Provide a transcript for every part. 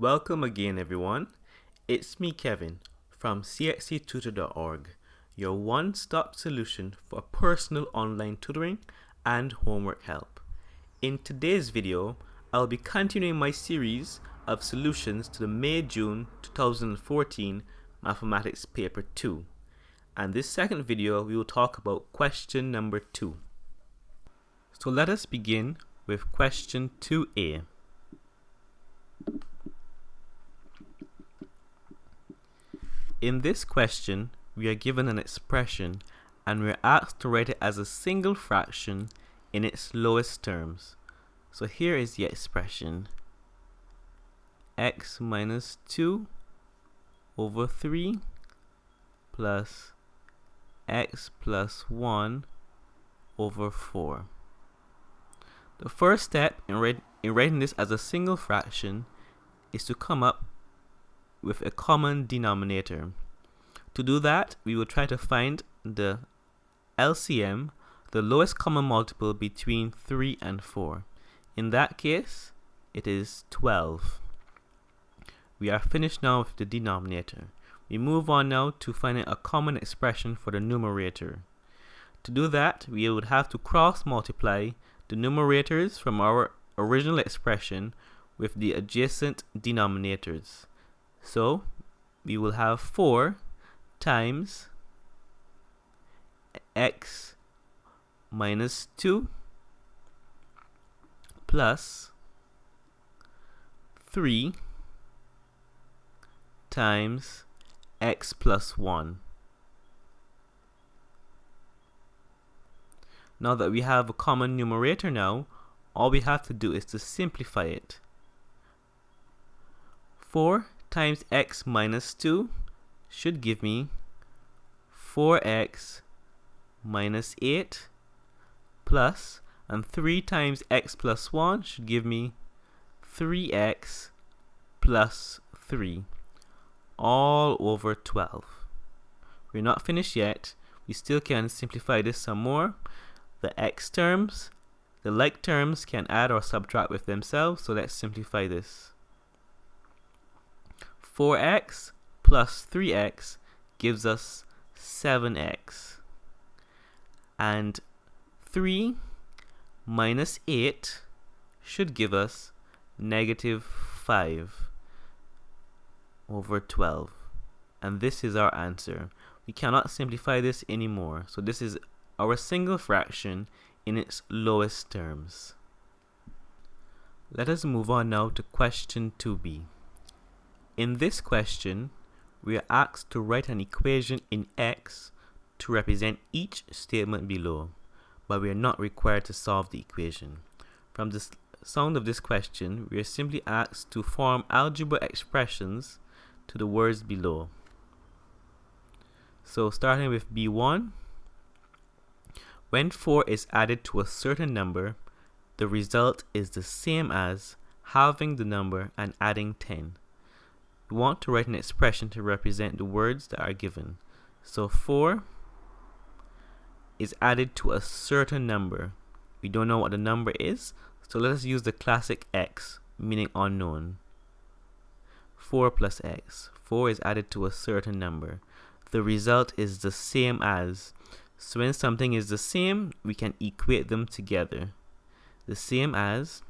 Welcome again, everyone. It's me, Kevin, from CXCtutor.org, your one-stop solution for personal online tutoring and homework help. In today's video, I'll be continuing my series of solutions to the May-June 2014 Mathematics Paper 2. And this second video, we will talk about question number 2. So let us begin with question 2a. In this question, we are given an expression and we are asked to write it as a single fraction in its lowest terms. So here is the expression: x minus 2 over 3 plus x plus 1 over 4. The first step in writing this as a single fraction is to come up with a common denominator. To do that, we will try to find the LCM, the lowest common multiple between 3 and 4. In that case, it is 12. We are finished now with the denominator. We move on now to finding a common expression for the numerator. To do that, we would have to cross multiply the numerators from our original expression with the adjacent denominators. So we will have 4 times x minus 2 plus 3 times x plus 1. Now that we have a common numerator now, all we have to do is to simplify it. 4 times x minus 2 should give me 4x minus 8 plus, and 3 times x plus 1 should give me 3x plus 3, all over 12. We're not finished yet. We still can simplify this some more. The x terms, the like terms can add or subtract with themselves, so let's simplify this. 4x plus 3x gives us 7x. And 3 minus 8 should give us negative 5 over 12. And this is our answer. We cannot simplify this anymore. So this is our single fraction in its lowest terms. Let us move on now to question 2b. In this question, we are asked to write an equation in x to represent each statement below, but we are not required to solve the equation. From the sound of this question, we are simply asked to form algebra expressions to the words below. So starting with B1, when 4 is added to a certain number, the result is the same as halving the number and adding 10. We want to write an expression to represent the words that are given. So 4 is added to a certain number. We don't know what the number is, so let us use the classic x, meaning unknown. 4 plus x. 4 is added to a certain number. The result is the same as. So when something is the same, we can equate them together. The same as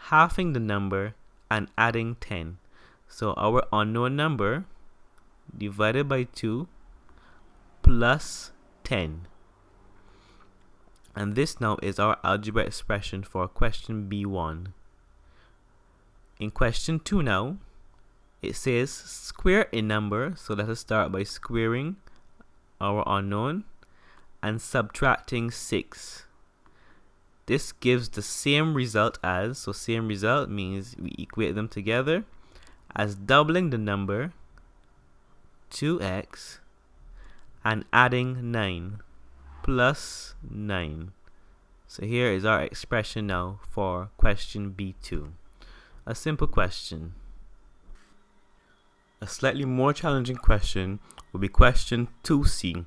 halving the number and adding 10. So our unknown number divided by 2 plus 10. And this now is our algebra expression for question B1. In question 2 now, it says square a number. So let us start by squaring our unknown and subtracting 6. This gives the same result as, so same result means we equate them together, as doubling the number 2x and adding 9 plus 9. So here is our expression now for question B2. A simple question. A slightly more challenging question will be question 2c,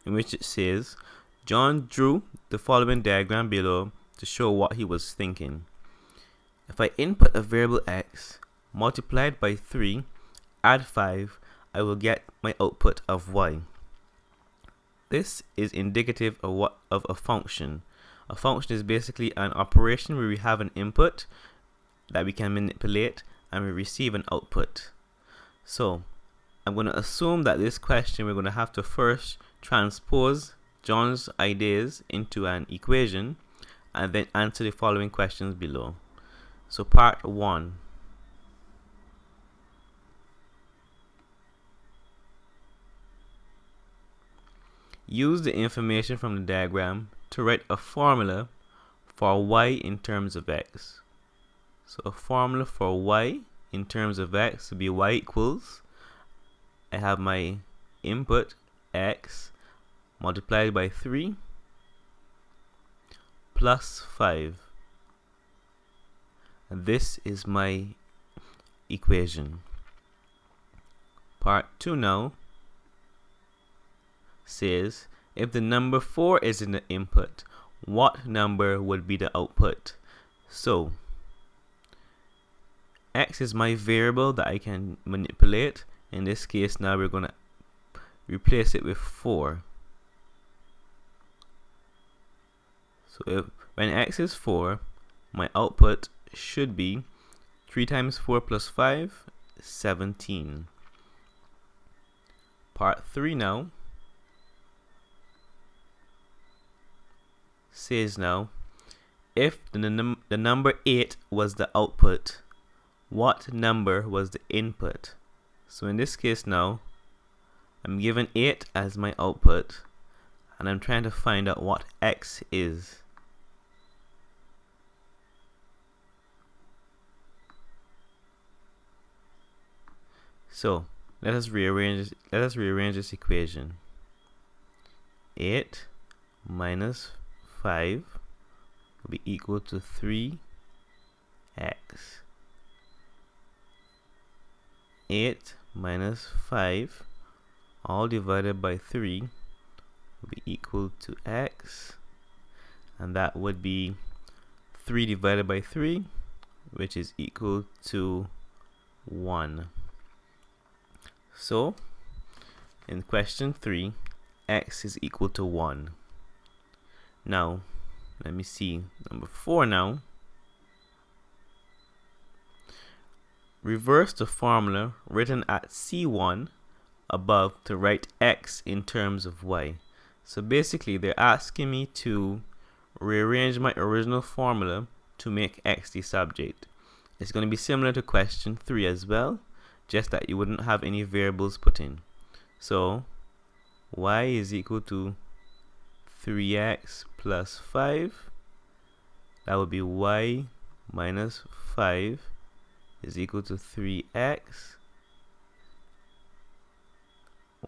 in which it says, John drew the following diagram below to show what he was thinking. If I input a variable x, multiplied by 3, add 5, I will get my output of y. This is indicative of a function. A function is basically an operation where we have an input that we can manipulate and we receive an output. So I'm going to assume that this question we're going to have to first transpose John's ideas into an equation and then answer the following questions below. So part 1. Use the information from the diagram to write a formula for y in terms of x. So a formula for y in terms of x would be y equals, I have my input x multiplied by 3 plus 5. And this is my equation. Part 2 now says if the number 4 is in the input, what number would be the output? So x is my variable that I can manipulate. In this case now we're going to replace it with 4. So when x is 4, my output should be 3 times 4 plus 5, 17. Part 3 now says now, if the number 8 was the output, what number was the input? So in this case now, I'm given 8 as my output, and I'm trying to find out what x is. So let us rearrange this equation. 8 minus 5 will be equal to 3x. 8 minus 5 all divided by 3 will be equal to x, and that would be 3 divided by 3, which is equal to 1. So in question 3, x is equal to 1. Now let me see number 4 now. Reverse the formula written at C1 above to write x in terms of y. So basically they're asking me to rearrange my original formula to make x the subject. It's going to be similar to question 3 as well, just that you wouldn't have any variables put in. So y is equal to 3x plus 5. That would be y minus 5 is equal to 3x.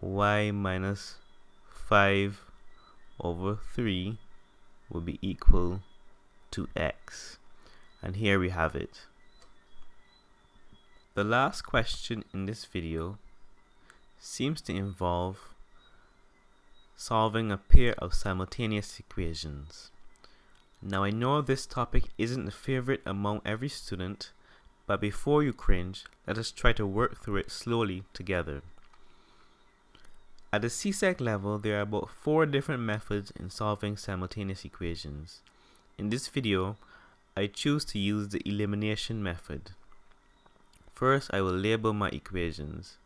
Y minus 5 over 3 will be equal to x. And here we have it. The last question in this video seems to involve solving a pair of simultaneous equations. Now I know this topic isn't a favorite among every student, but before you cringe, let us try to work through it slowly together. At the CSEC level, there are about 4 different methods in solving simultaneous equations. In this video, I choose to use the elimination method. First, I will label my equations.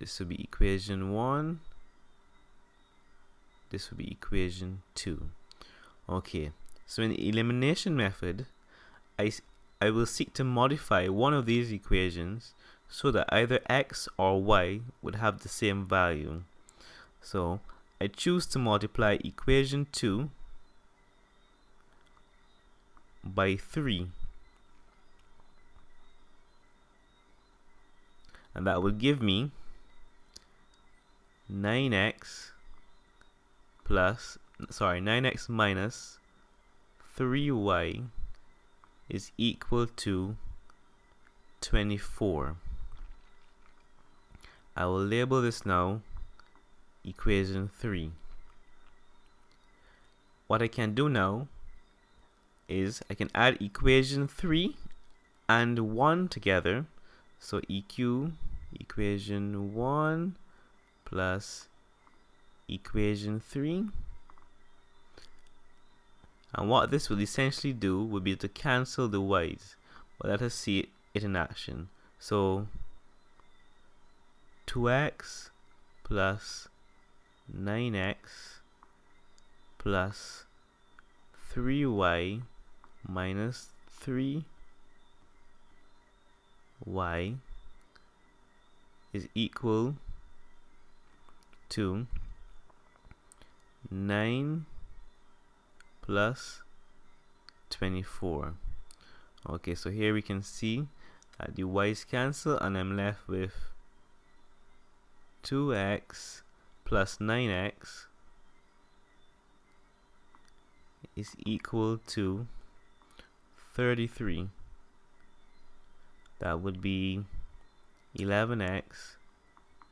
This will be equation 1. This will be equation 2. Okay, so in the elimination method, I will seek to modify one of these equations so that either x or y would have the same value. So I choose to multiply equation 2 by 3, and that will give me 9x minus 3y is equal to 24. I will label this now equation 3. What I can do now is I can add equation 3 and 1 together. So equation 1 plus equation 3. And what this will essentially do would be to cancel the y's. But let us see it in action. So 2x plus 9x plus 3y minus 3y is equal to 9 plus 24. Okay, so here we can see that the y's cancel and I'm left with 2x plus 9x is equal to 33. That would be 11x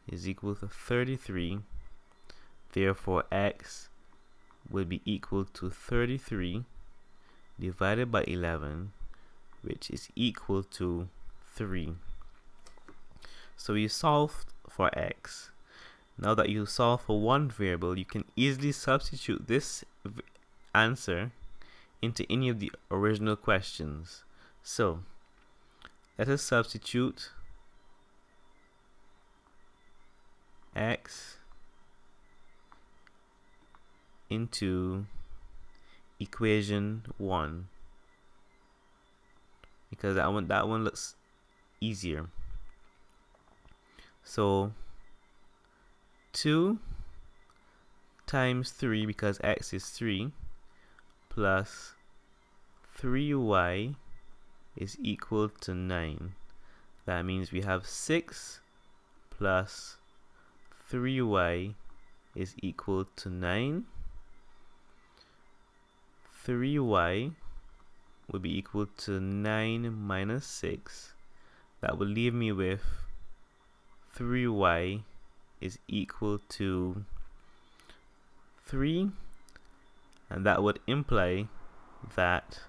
is equal to 33. Therefore, x would be equal to 33 divided by 11, which is equal to 3. So we solved for x. Now that you solve for one variable, you can easily substitute this answer into any of the original questions. So let us substitute x into equation 1 because that one looks easier. So 2 times 3, because x is 3, plus 3y is equal to 9. That means we have 6 plus 3y is equal to 9. 3y would be equal to 9 minus 6. That will leave me with 3y is equal to 3, and that would imply that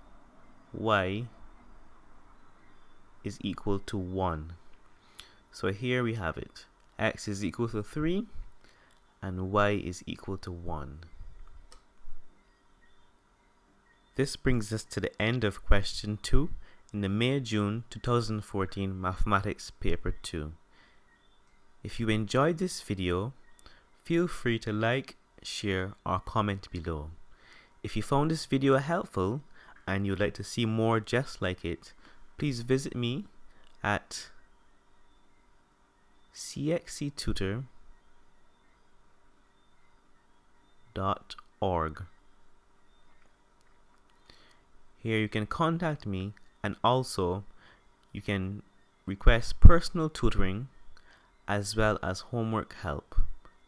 y is equal to 1. So here we have it. X is equal to 3 and y is equal to 1. This brings us to the end of question 2 in the May-June 2014 Mathematics Paper 2. If you enjoyed this video, feel free to like, share, or comment below. If you found this video helpful and you'd like to see more just like it, please visit me at CXCtutor.org. Here you can contact me, and also you can request personal tutoring as well as homework help.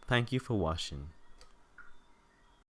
Thank you for watching.